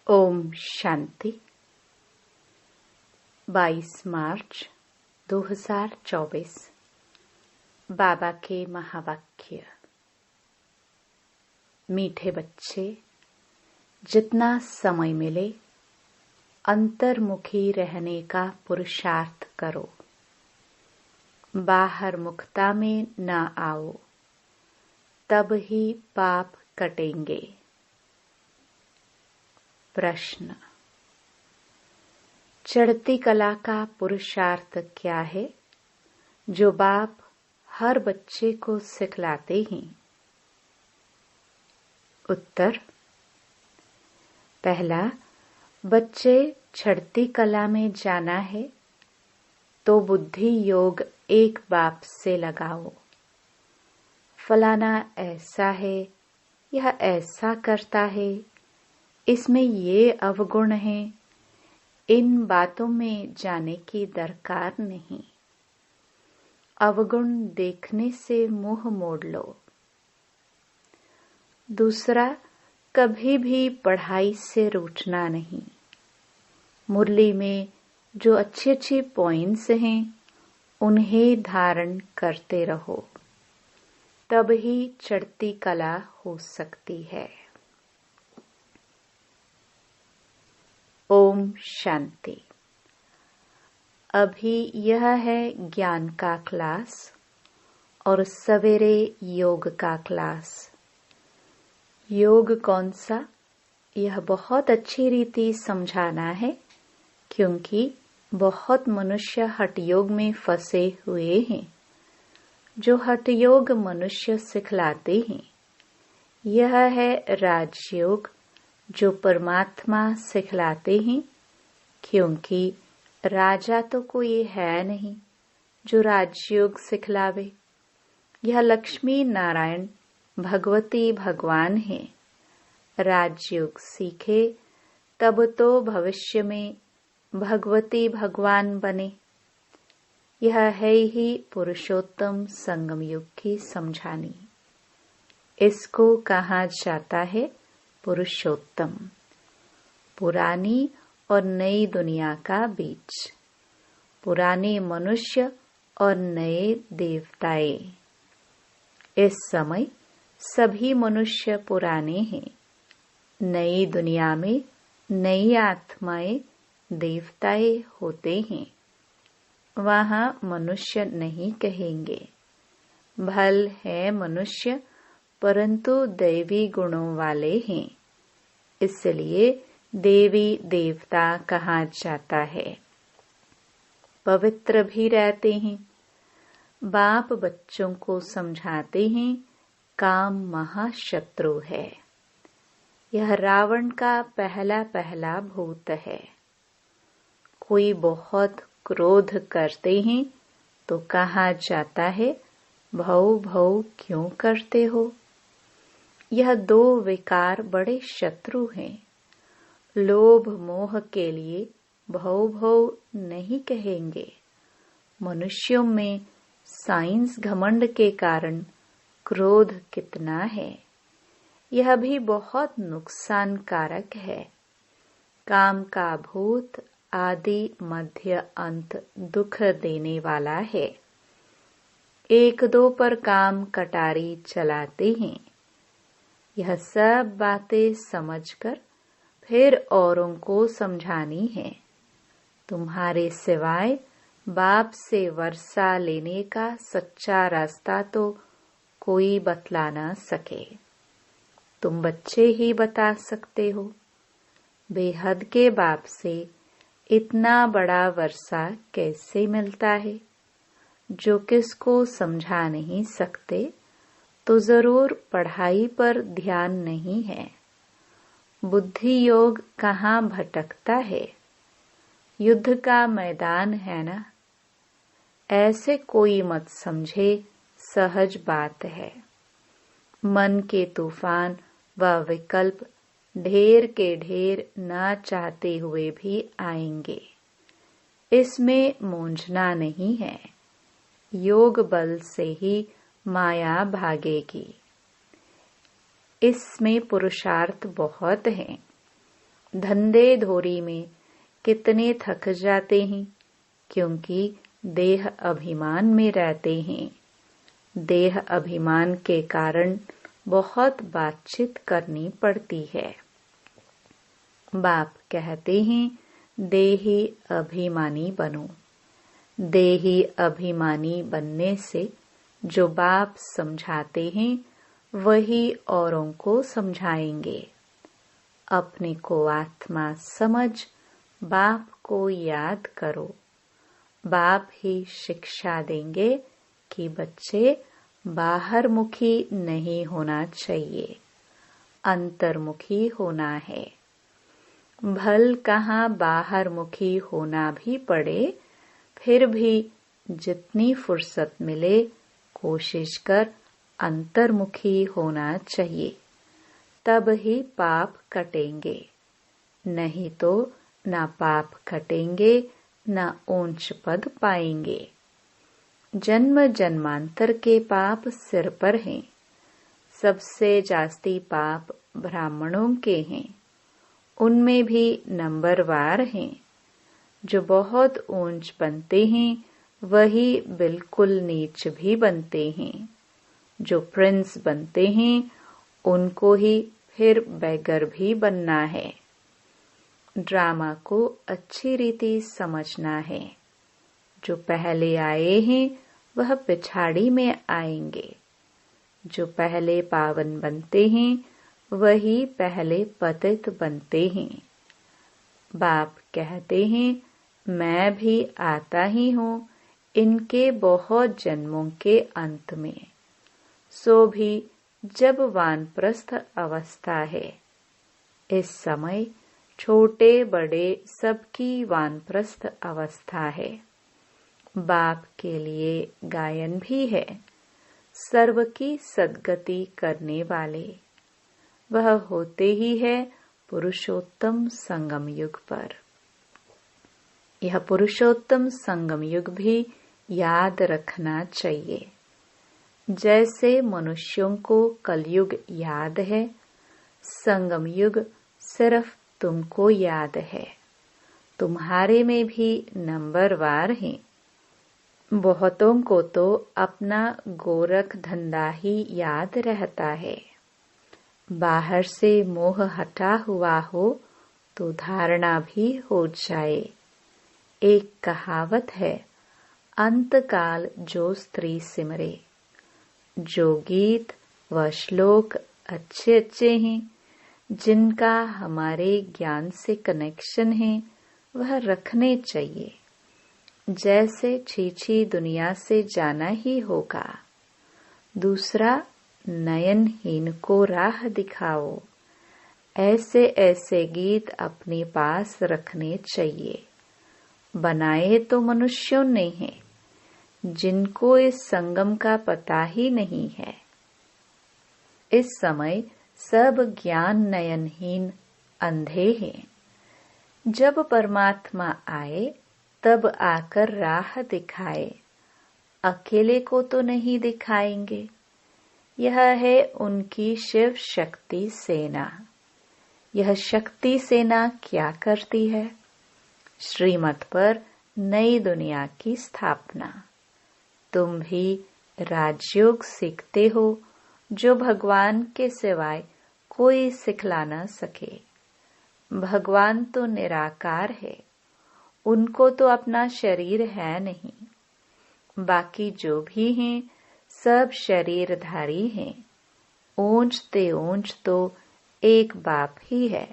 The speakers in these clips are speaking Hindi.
ओम शांति। 22 मार्च 2024। बाबा के महावाक्य। मीठे बच्चे, जितना समय मिले अंतर्मुखी रहने का पुरुषार्थ करो। बाहर मुखता में न आओ, तब ही पाप कटेंगे। प्रश्न। चढ़ती कला का पुरुषार्थ क्या है जो बाप हर बच्चे को सिखलाते हैं? उत्तर। पहला, बच्चे चढ़ती कला में जाना है तो बुद्धि योग एक बाप से लगाओ। फलाना ऐसा है, यह ऐसा करता है, इसमें ये अवगुण है, इन बातों में जाने की दरकार नहीं। अवगुण देखने से मुंह मोड़ लो। दूसरा, कभी भी पढ़ाई से रूठना नहीं। मुरली में जो अच्छे अच्छे पॉइंट्स हैं उन्हें धारण करते रहो, तब ही चढ़ती कला हो सकती है। ओम शांति। अभी यह है ज्ञान का क्लास और सवेरे योग का क्लास। योग कौन सा, यह बहुत अच्छी रीति समझाना है, क्योंकि बहुत मनुष्य हठ योग में फंसे हुए हैं। जो हठ योग मनुष्य सिखलाते हैं, यह है राजयोग जो परमात्मा सिखलाते हैं, क्योंकि राजा तो कोई है नहीं जो राजयोग सिखलावे। यह लक्ष्मी नारायण भगवती भगवान है। राजयोग सीखे तब तो भविष्य में भगवती भगवान बने। यह है ही पुरुषोत्तम संगम युग की समझानी। इसको कहा जाता है पुरुषोत्तम। पुरानी और नई दुनिया का बीच, पुराने मनुष्य और नए देवताएं। इस समय सभी मनुष्य पुराने हैं। नई दुनिया में नई आत्माएं देवताएं होते हैं। वहां मनुष्य नहीं कहेंगे। भल है मनुष्य, परंतु दैवी गुणों वाले हैं, इसलिए देवी देवता कहा जाता है। पवित्र भी रहते हैं। बाप बच्चों को समझाते हैं, काम महाशत्रु है। यह रावण का पहला पहला भूत है। कोई बहुत क्रोध करते हैं तो कहा जाता है, भौ भौ क्यों करते हो? यह दो विकार बड़े शत्रु हैं। लोभ मोह के लिए भौ भौ नहीं कहेंगे। मनुष्यों में साइंस घमंड के कारण क्रोध कितना है, यह भी बहुत नुकसानकारक है। काम का भूत आदि मध्य अंत दुख देने वाला है। एक दो पर काम कटारी चलाते हैं। यह सब बातें समझकर फिर औरों को समझानी है। तुम्हारे सिवाय बाप से वर्षा लेने का सच्चा रास्ता तो कोई बतला ना सके। तुम बच्चे ही बता सकते हो। बेहद के बाप से इतना बड़ा वर्षा कैसे मिलता है? जो किसको समझा नहीं सकते तो जरूर पढ़ाई पर ध्यान नहीं है। बुद्धि योग कहाँ भटकता है? युद्ध का मैदान है ना। ऐसे कोई मत समझे, सहज बात है। मन के तूफान व विकल्प ढेर के ढेर ना चाहते हुए भी आएंगे। इसमें मूंझना नहीं है। योग बल से ही माया भागेगी। इसमें पुरुषार्थ बहुत है। धंधे धोरी में कितने थक जाते हैं, क्योंकि देह अभिमान में रहते हैं। देह अभिमान के कारण बहुत बातचीत करनी पड़ती है। बाप कहते हैं, देही अभिमानी बनो। देही अभिमानी बनने से जो बाप समझाते हैं वही औरों को समझाएंगे। अपने को आत्मा समझ बाप को याद करो। बाप ही शिक्षा देंगे कि बच्चे बाहर मुखी नहीं होना चाहिए, अंतर्मुखी होना है। भल कहाँ बाहर मुखी होना भी पड़े, फिर भी जितनी फुर्सत मिले कोशिश कर अंतर्मुखी होना चाहिए, तब ही पाप कटेंगे। नहीं तो ना पाप कटेंगे ना ऊंच पद पाएंगे। जन्म जन्मांतर के पाप सिर पर हैं। सबसे जास्ती पाप ब्राह्मणों के हैं। उनमें भी नंबरवार हैं। जो बहुत ऊंच बनते हैं वही बिल्कुल नीच भी बनते हैं। जो प्रिंस बनते हैं उनको ही फिर बेगर भी बनना है। ड्रामा को अच्छी रीति समझना है। जो पहले आए हैं वह पिछाड़ी में आएंगे। जो पहले पावन बनते हैं वही पहले पतित बनते हैं। बाप कहते हैं, मैं भी आता ही हूँ इनके बहुत जन्मों के अंत में, सो भी जब वानप्रस्थ अवस्था है। इस समय छोटे बड़े सबकी वानप्रस्थ अवस्था है। बाप के लिए गायन भी है, सर्व की सद्गति करने वाले। वह होते ही है पुरुषोत्तम संगम युग पर। यह पुरुषोत्तम संगम युग भी याद रखना चाहिए। जैसे मनुष्यों को कलयुग याद है, संगम युग सिर्फ तुमको याद है। तुम्हारे में भी नंबरवार हैं। बहुतों को तो अपना गोरख धंधा ही याद रहता है। बाहर से मोह हटा हुआ हो तो धारणा भी हो जाए। एक कहावत है, अंतकाल जो स्त्री सिमरे। जो गीत व श्लोक अच्छे अच्छे हैं, जिनका हमारे ज्ञान से कनेक्शन है, वह रखने चाहिए। जैसे छीछी दुनिया से जाना ही होगा। दूसरा, नयनहीन को राह दिखाओ। ऐसे ऐसे गीत अपने पास रखने चाहिए। बनाए तो मनुष्यों ने हैं, जिनको इस संगम का पता ही नहीं है। इस समय सब ज्ञान नयनहीन अंधे हैं। जब परमात्मा आए तब आकर राह दिखाए। अकेले को तो नहीं दिखाएंगे। यह है उनकी शिव शक्ति सेना। यह शक्ति सेना क्या करती है? श्रीमत पर नई दुनिया की स्थापना। तुम भी राजयोग सीखते हो, जो भगवान के सिवाय कोई सिखला न सके। भगवान तो निराकार है, उनको तो अपना शरीर है नहीं। बाकी जो भी हैं सब शरीरधारी हैं। ऊंचते ऊंच तो एक बाप ही है,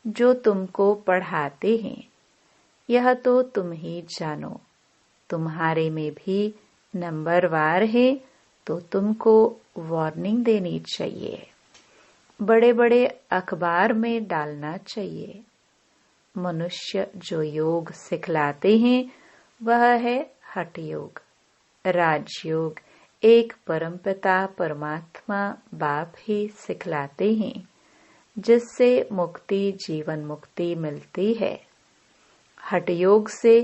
जो तुमको पढ़ाते हैं। यह तो तुम ही जानो। तुम्हारे में भी नंबरवार है, तो तुमको वार्निंग देनी चाहिए। बड़े बड़े अखबार में डालना चाहिए। मनुष्य जो योग सिखलाते हैं वह है हठ योग। राजयोग एक परमपिता परमात्मा बाप ही सिखलाते हैं, जिससे मुक्ति जीवन मुक्ति मिलती है। हठ योग से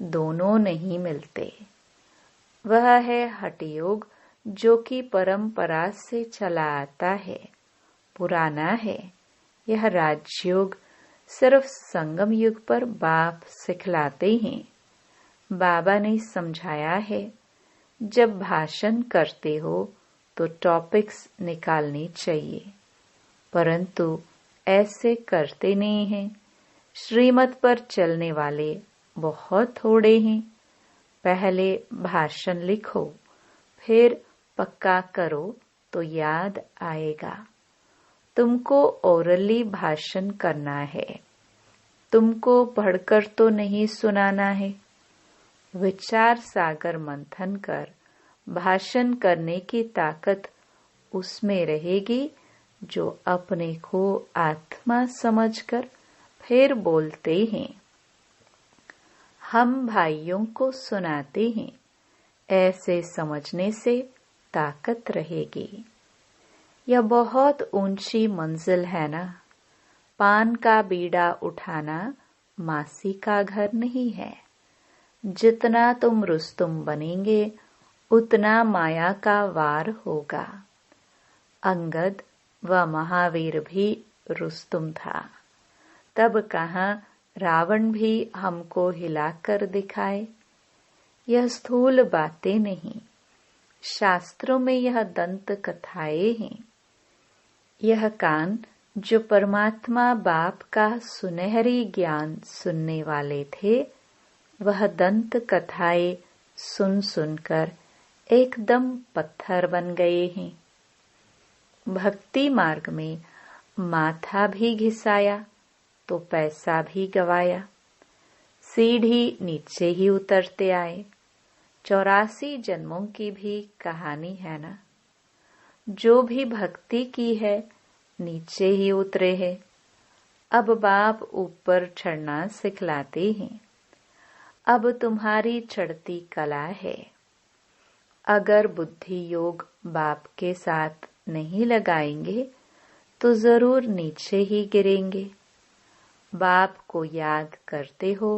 दोनों नहीं मिलते। वह है हठ योग जो कि परंपरा से चला आता है, पुराना है। यह राजयोग सिर्फ संगम युग पर बाप सिखलाते हैं। बाबा ने समझाया है, जब भाषण करते हो तो टॉपिक्स निकालने चाहिए, परंतु ऐसे करते नहीं हैं। श्रीमत पर चलने वाले बहुत थोड़े हैं। पहले भाषण लिखो, फिर पक्का करो तो याद आएगा। तुमको ओरली भाषण करना है, तुमको पढ़कर तो नहीं सुनाना है। विचार सागर मंथन कर भाषण करने की ताकत उसमें रहेगी जो अपने को आत्मा समझकर फिर बोलते हैं। हम भाइयों को सुनाते हैं, ऐसे समझने से ताकत रहेगी। यह बहुत ऊंची मंजिल है ना। पान का बीड़ा उठाना मासी का घर नहीं है। जितना तुम रुस्तुम बनेंगे उतना माया का वार होगा। अंगद व महावीर भी रुस्तुम था, तब कहाँ रावण भी हमको हिलाकर दिखाए। यह स्थूल बातें नहीं, शास्त्रों में यह दंत कथाएं हैं। यह कान जो परमात्मा बाप का सुनहरी ज्ञान सुनने वाले थे, वह दंत कथाएं सुन सुनकर एकदम पत्थर बन गए हैं। भक्ति मार्ग में माथा भी घिसाया तो पैसा भी गवाया। सीढ़ी नीचे ही उतरते आए। 84 जन्मों की भी कहानी है ना। जो भी भक्ति की है नीचे ही उतरे हैं। अब बाप ऊपर चढ़ना सिखलाते हैं। अब तुम्हारी चढ़ती कला है। अगर बुद्धि योग बाप के साथ नहीं लगाएंगे तो जरूर नीचे ही गिरेंगे। बाप को याद करते हो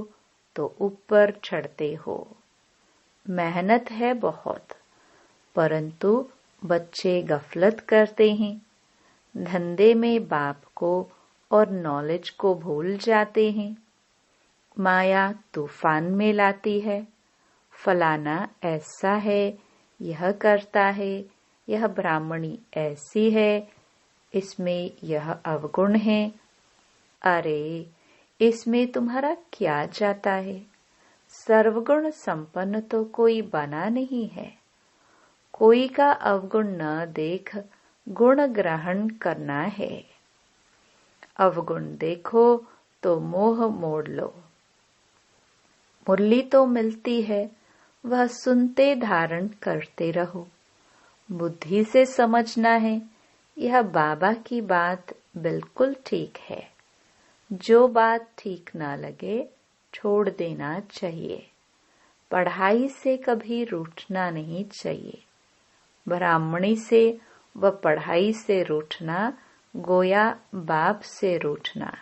तो ऊपर चढ़ते हो। मेहनत है बहुत, परंतु बच्चे गफलत करते हैं। धंधे में बाप को और नॉलेज को भूल जाते हैं। माया तूफान में लाती है। फलाना ऐसा है, यह करता है, यह ब्राह्मणी ऐसी है, इसमें यह अवगुण है। अरे, इसमें तुम्हारा क्या जाता है? सर्वगुण संपन्न तो कोई बना नहीं है। कोई का अवगुण न देख गुण ग्रहण करना है। अवगुण देखो तो मोह मोड़ लो। मुरली तो मिलती है, वह सुनते धारण करते रहो। बुद्धि से समझना है, यह बाबा की बात बिल्कुल ठीक है। जो बात ठीक ना लगे छोड़ देना चाहिए। पढ़ाई से कभी रूठना नहीं चाहिए। ब्राह्मणी से व पढ़ाई से रूठना गोया बाप से रूठना।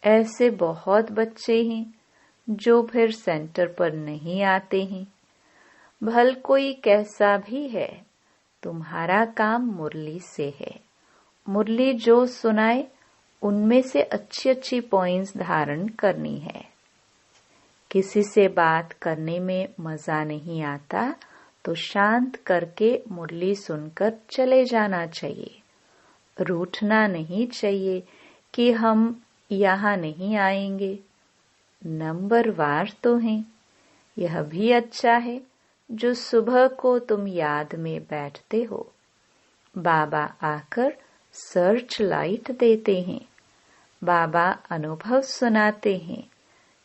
ऐसे बहुत बच्चे हैं जो फिर सेंटर पर नहीं आते हैं। भल कोई कैसा भी है, तुम्हारा काम मुरली से है। मुरली जो सुनाए उनमें से अच्छी अच्छी पॉइंट्स धारण करनी है। किसी से बात करने में मजा नहीं आता तो शांत करके मुरली सुनकर चले जाना चाहिए। रूठना नहीं चाहिए कि हम यहाँ नहीं आएंगे। नंबरवार तो हैं। यह भी अच्छा है जो सुबह को तुम याद में बैठते हो। बाबा आकर सर्च लाइट देते हैं। बाबा अनुभव सुनाते हैं।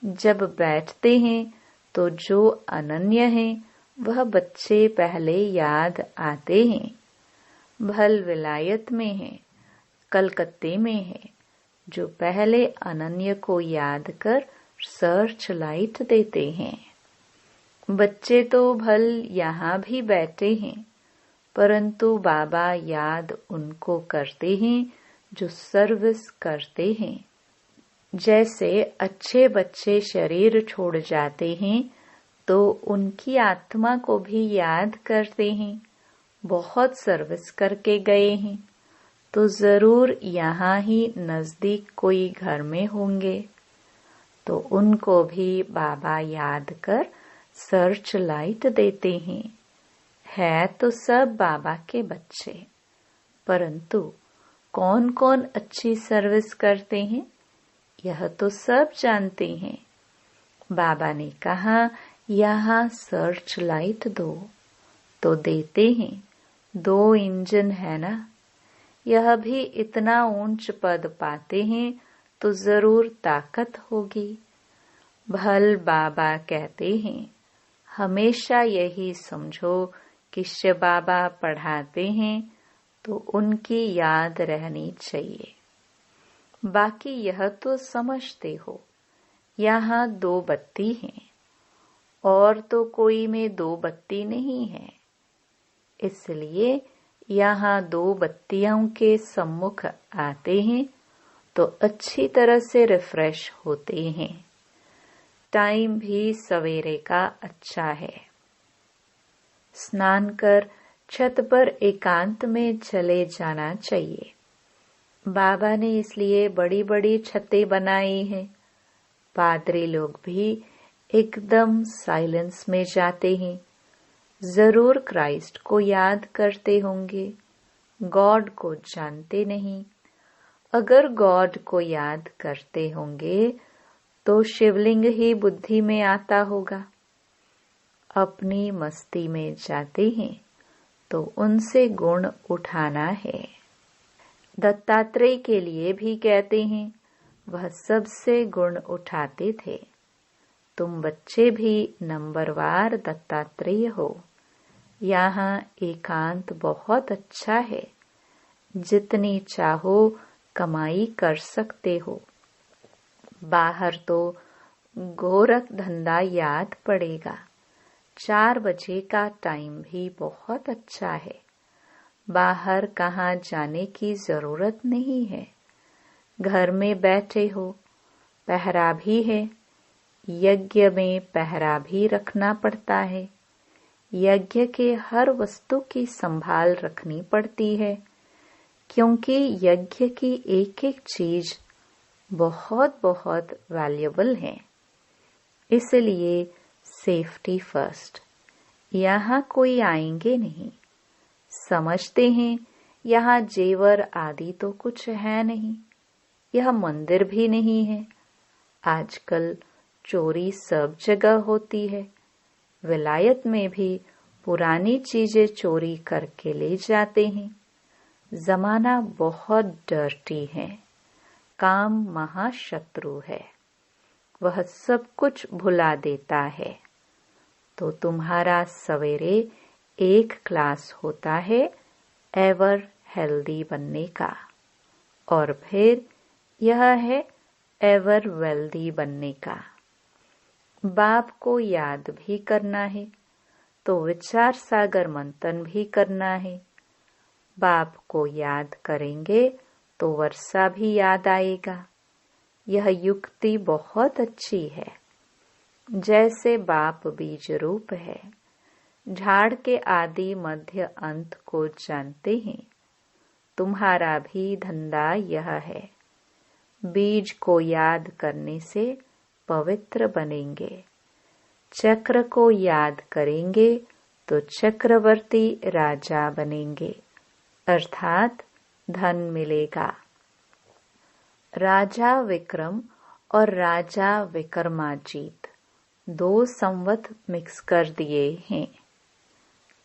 जब बैठते हैं तो जो अनन्य है वह बच्चे पहले याद आते हैं। भल विलायत में है, कलकत्ते में है, जो पहले अनन्य को याद कर सर्च लाइट देते हैं। बच्चे तो भल यहाँ भी बैठे हैं, परंतु बाबा याद उनको करते हैं जो सर्विस करते हैं। जैसे अच्छे बच्चे शरीर छोड़ जाते हैं तो उनकी आत्मा को भी याद करते हैं। बहुत सर्विस करके गए हैं, तो जरूर यहाँ ही नजदीक कोई घर में होंगे, तो उनको भी बाबा याद कर सर्च लाइट देते हैं। है तो सब बाबा के बच्चे, परंतु कौन कौन अच्छी सर्विस करते हैं यह तो सब जानते हैं। बाबा ने कहा यहाँ सर्च लाइट दो, तो देते हैं। 2 इंजन है ना, यह भी इतना ऊंच पद पाते हैं तो जरूर ताकत होगी। भल बाबा कहते हैं हमेशा यही समझो कि शिव बाबा पढ़ाते हैं तो उनकी याद रहनी चाहिए। बाकी यह तो समझते हो यहाँ 2 बत्ती हैं और तो कोई में 2 बत्ती नहीं है, इसलिए यहाँ 2 बत्तियों के सम्मुख आते हैं तो अच्छी तरह से रिफ्रेश होते हैं। टाइम भी सवेरे का अच्छा है। स्नान कर छत पर एकांत में चले जाना चाहिए। बाबा ने इसलिए बड़ी बड़ी छतें बनाई हैं। पादरी लोग भी एकदम साइलेंस में जाते हैं। जरूर क्राइस्ट को याद करते होंगे, गॉड को जानते नहीं। अगर गॉड को याद करते होंगे तो शिवलिंग ही बुद्धि में आता होगा। अपनी मस्ती में जाते हैं तो उनसे गुण उठाना है। दत्तात्रेय के लिए भी कहते हैं वह सबसे गुण उठाते थे। तुम बच्चे भी नंबरवार दत्तात्रेय हो। यहाँ एकांत बहुत अच्छा है, जितनी चाहो कमाई कर सकते हो। बाहर तो गोरख धंधा याद पड़ेगा। 4 बजे का टाइम भी बहुत अच्छा है। बाहर कहाँ जाने की जरूरत नहीं है, घर में बैठे हो। पहरा भी है, यज्ञ में पहरा भी रखना पड़ता है। यज्ञ के हर वस्तु की संभाल रखनी पड़ती है, क्योंकि यज्ञ की एक एक चीज बहुत बहुत वैल्यूएबल है। इसलिए सेफ्टी फर्स्ट। यहाँ कोई आएंगे नहीं। समझते हैं यहाँ जेवर आदि तो कुछ है नहीं, यह मंदिर भी नहीं है। आजकल चोरी सब जगह होती है। विलायत में भी पुरानी चीजें चोरी करके ले जाते हैं। जमाना बहुत डर्टी है। काम महाशत्रु है, वह सब कुछ भुला देता है। तो तुम्हारा सवेरे एक क्लास होता है एवर हेल्दी बनने का, और फिर यह है एवर वेल्दी बनने का। बाप को याद भी करना है तो विचार सागर मंथन भी करना है। बाप को याद करेंगे तो वर्षा भी याद आएगा। यह युक्ति बहुत अच्छी है। जैसे बाप बीज रूप है, झाड़ के आदि मध्य अंत को जानते हैं। तुम्हारा भी धंधा यह है। बीज को याद करने से पवित्र बनेंगे। चक्र को याद करेंगे तो चक्रवर्ती राजा बनेंगे, अर्थात धन मिलेगा। राजा विक्रम और राजा विक्रमाजीत 2 संवत मिक्स कर दिए हैं।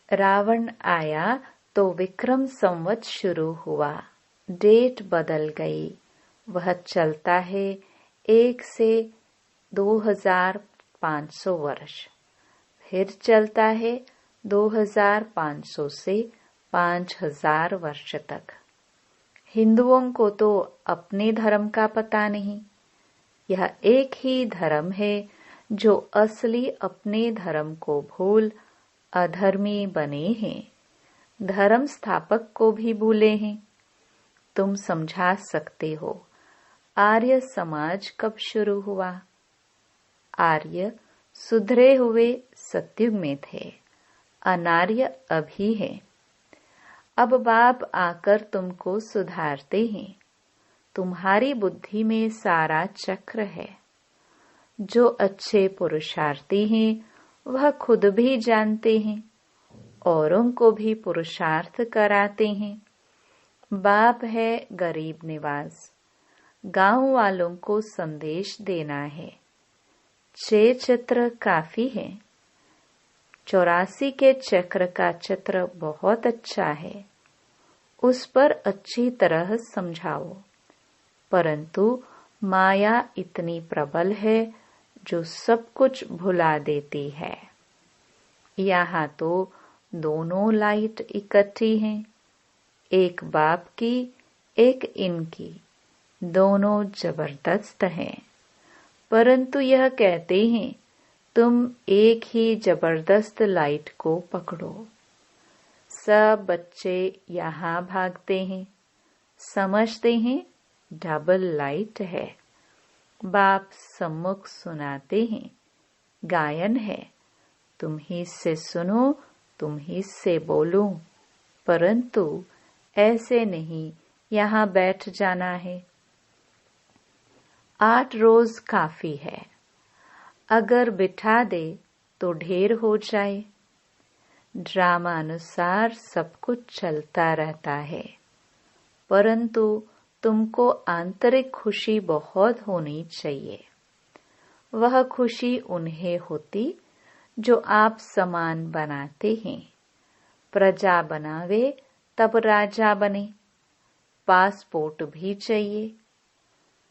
रावण आया तो विक्रम संवत शुरू हुआ, डेट बदल गई। वह चलता है 1 से 2500 वर्ष, फिर चलता है 2500 से 5000 वर्ष तक। हिंदुओं को तो अपने धर्म का पता नहीं। यह एक ही धर्म है जो असली अपने धर्म को भूल अधर्मी बने हैं। धर्म स्थापक को भी भूले हैं। तुम समझा सकते हो आर्य समाज कब शुरू हुआ? आर्य सुधरे हुए सतयुग में थे, अनार्य अभी है। अब बाप आकर तुमको सुधारते हैं। तुम्हारी बुद्धि में सारा चक्र है। जो अच्छे पुरुषार्थी हैं वह खुद भी जानते हैं, औरों को भी पुरुषार्थ कराते हैं। बाप है गरीब निवास, गांव वालों को संदेश देना है। 6 चित्र काफी है। 84 के चक्र का चित्र बहुत अच्छा है, उस पर अच्छी तरह समझाओ। परंतु माया इतनी प्रबल है जो सब कुछ भुला देती है। यहाँ तो दोनों लाइट इकट्ठी हैं, एक बाप की एक इनकी, दोनों जबरदस्त हैं। परंतु यह कहते हैं तुम एक ही जबरदस्त लाइट को पकड़ो। सब बच्चे यहाँ भागते हैं, समझते हैं डबल लाइट है। बाप सम्मुख सुनाते हैं, गायन है, तुम ही से सुनो, तुम ही से बोलो। परंतु ऐसे नहीं, यहाँ बैठ जाना है। 8 रोज काफी है। अगर बिठा दे तो ढेर हो जाए। ड्रामा अनुसार सब कुछ चलता रहता है, परंतु तुमको आंतरिक खुशी बहुत होनी चाहिए। वह खुशी उन्हें होती जो आप समान बनाते हैं। प्रजा बनावे तब राजा बने। पासपोर्ट भी चाहिए।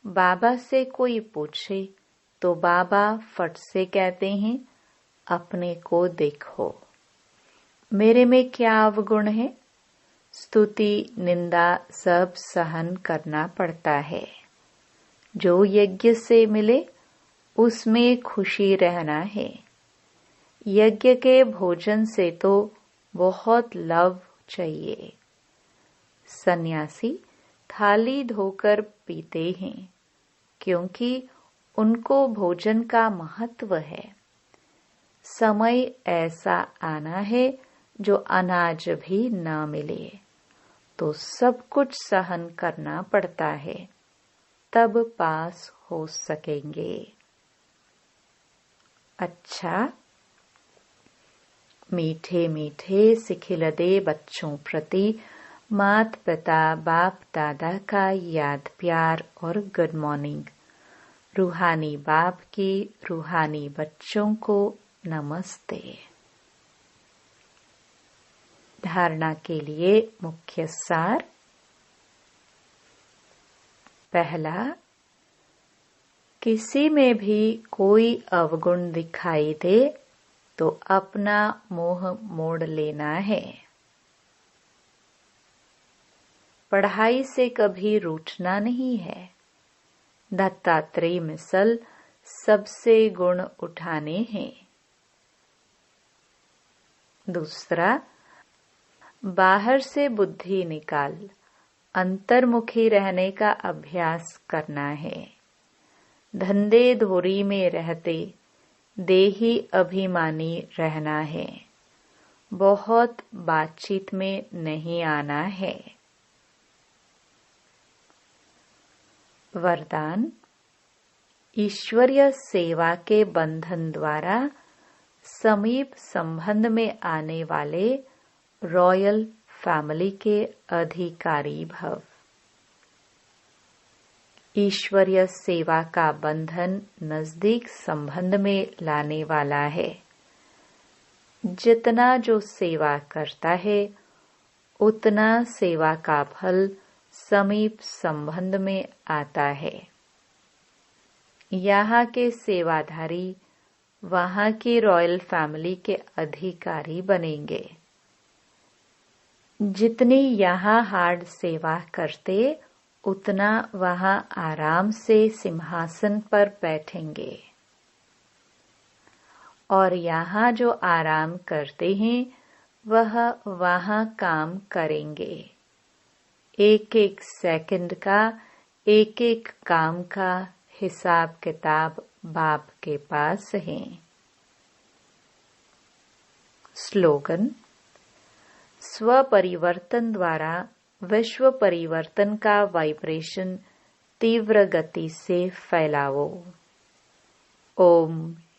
बाबा से कोई पूछे तो बाबा फट से कहते हैं, अपने को देखो, मेरे में क्या अवगुण है। स्तुति निंदा सब सहन करना पड़ता है। जो यज्ञ से मिले उसमें खुशी रहना है। यज्ञ के भोजन से तो बहुत लव चाहिए। सन्यासी थाली धोकर पीते हैं, क्योंकि उनको भोजन का महत्व है। समय ऐसा आना है जो अनाज भी न मिले, तो सब कुछ सहन करना पड़ता है, तब पास हो सकेंगे। अच्छा, मीठे मीठे सिखिलदे बच्चों प्रति मात पिता बाप दादा का याद प्यार और गुड मॉर्निंग। रूहानी बाप की रूहानी बच्चों को नमस्ते। धारणा के लिए मुख्य सार। पहला, किसी में भी कोई अवगुण दिखाई दे तो अपना मोह मोड़ लेना है। पढ़ाई से कभी रूठना नहीं है। दत्तात्रेय मिसल सबसे गुण उठाने हैं। दूसरा, बाहर से बुद्धि निकाल अंतर्मुखी रहने का अभ्यास करना है। धंधे धोरी में रहते देही अभिमानी रहना है। बहुत बातचीत में नहीं आना है। वरदान, ईश्वरीय सेवा के बंधन द्वारा समीप संबंध में आने वाले रॉयल फैमिली के अधिकारी भव। ईश्वरीय सेवा का बंधन नजदीक संबंध में लाने वाला है। जितना जो सेवा करता है उतना सेवा का फल समीप संबंध में आता है। यहाँ के सेवाधारी वहाँ की रॉयल फैमिली के अधिकारी बनेंगे। जितनी यहाँ हार्ड सेवा करते उतना वहाँ आराम से सिंहासन पर बैठेंगे। और यहाँ जो आराम करते हैं वह वहाँ काम करेंगे। एक एक सेकंड का एक एक काम का हिसाब किताब बाप के पास है। स्लोगन, स्व परिवर्तन द्वारा विश्व परिवर्तन का वाइब्रेशन तीव्र गति से फैलाओ। ओम